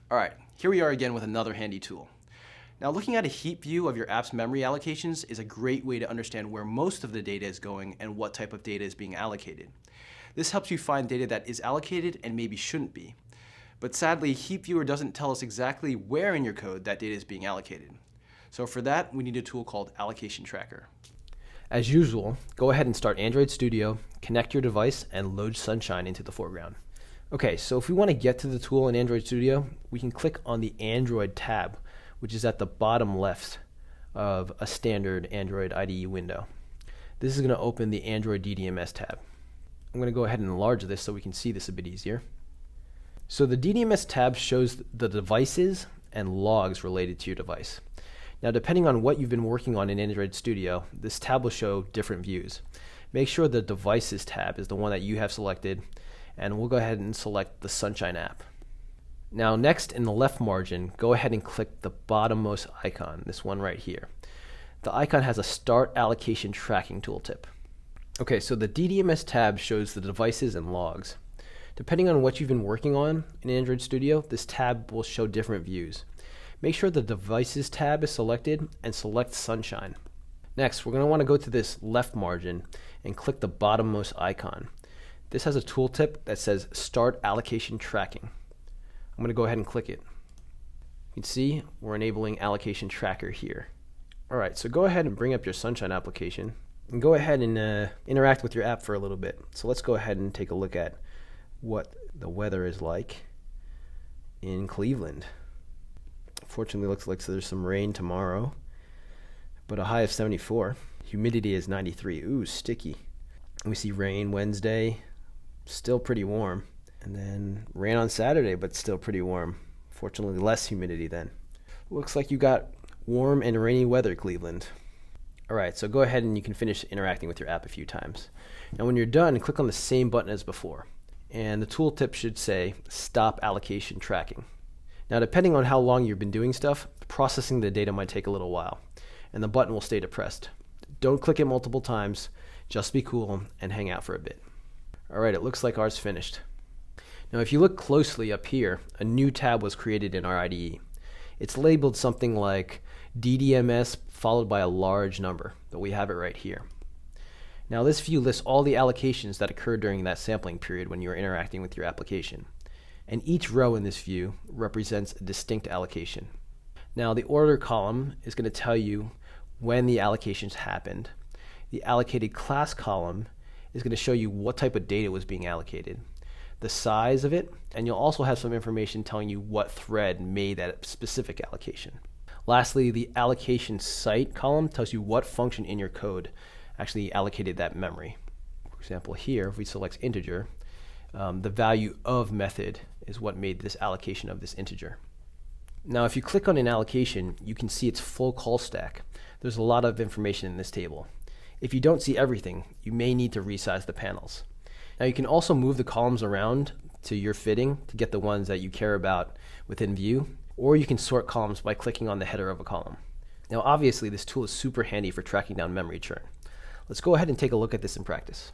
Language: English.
All right, here we are again with another handy tool. Now, looking at a heap view of your app's memory allocations is a great way to understand where most of the data is going and what type of data is being allocated. This helps you find data that is allocated and maybe shouldn't be. But sadly, Heap Viewer doesn't tell us exactly where in your code that data is being allocated. So for that, we need a tool called Allocation Tracker. As usual, go ahead and start Android Studio, connect your device, and load Sunshine into the foreground. Okay, so if we want to get to the tool in Android Studio, we can click on the Android tab, which is at the bottom left of a standard Android IDE window. This is going to open the Android DDMS tab. I'm going to go ahead and enlarge this so we can see this a bit easier. So the DDMS tab shows the devices and logs related to your device. Now, depending on what you've been working on in Android Studio, this tab will show different views. Make sure the Devices tab is the one that you have selected, and we'll go ahead and select the Sunshine app. Now, next in the left margin, go ahead and click the bottommost icon, this one right here. The icon has a Start Allocation Tracking tooltip. Okay, so the DDMS tab shows the devices and logs. Depending on what you've been working on in Android Studio, this tab will show different views. Make sure the Devices tab is selected and select Sunshine. Next, we're going to want to go to this left margin and click the bottommost icon. This has a tooltip that says Start Allocation Tracking. I'm going to go ahead and click it. You can see we're enabling Allocation Tracker here. Alright, so go ahead and bring up your Sunshine application and go ahead and interact with your app for a little bit. So let's go ahead and take a look at what the weather is like in Cleveland. Fortunately, looks like there's some rain tomorrow, but a high of 74. Humidity is 93. Ooh, sticky. We see rain Wednesday, still pretty warm. And then rain on Saturday, but still pretty warm. Fortunately, less humidity then. Looks like you got warm and rainy weather, Cleveland. Alright, so go ahead and you can finish interacting with your app a few times. Now when you're done, click on the same button as before. And the tooltip should say Stop Allocation Tracking. Now, depending on how long you've been doing stuff, processing the data might take a little while, and the button will stay depressed. Don't click it multiple times, just be cool and hang out for a bit. Alright, it looks like ours finished. Now, if you look closely up here, a new tab was created in our IDE. It's labeled something like DDMS followed by a large number, but we have it right here. Now, this view lists all the allocations that occurred during that sampling period when you were interacting with your application. And each row in this view represents a distinct allocation. Now, the order column is going to tell you when the allocations happened. The allocated class column is going to show you what type of data was being allocated, the size of it, and you'll also have some information telling you what thread made that specific allocation. Lastly, the allocation site column tells you what function in your code actually allocated that memory. For example, here, if we select integer, the value of method is what made this allocation of this integer. Now, if you click on an allocation, you can see its full call stack. There's a lot of information in this table. If you don't see everything, you may need to resize the panels. Now, you can also move the columns around to your fitting to get the ones that you care about within view, or you can sort columns by clicking on the header of a column. Now, obviously, this tool is super handy for tracking down memory churn. Let's go ahead and take a look at this in practice.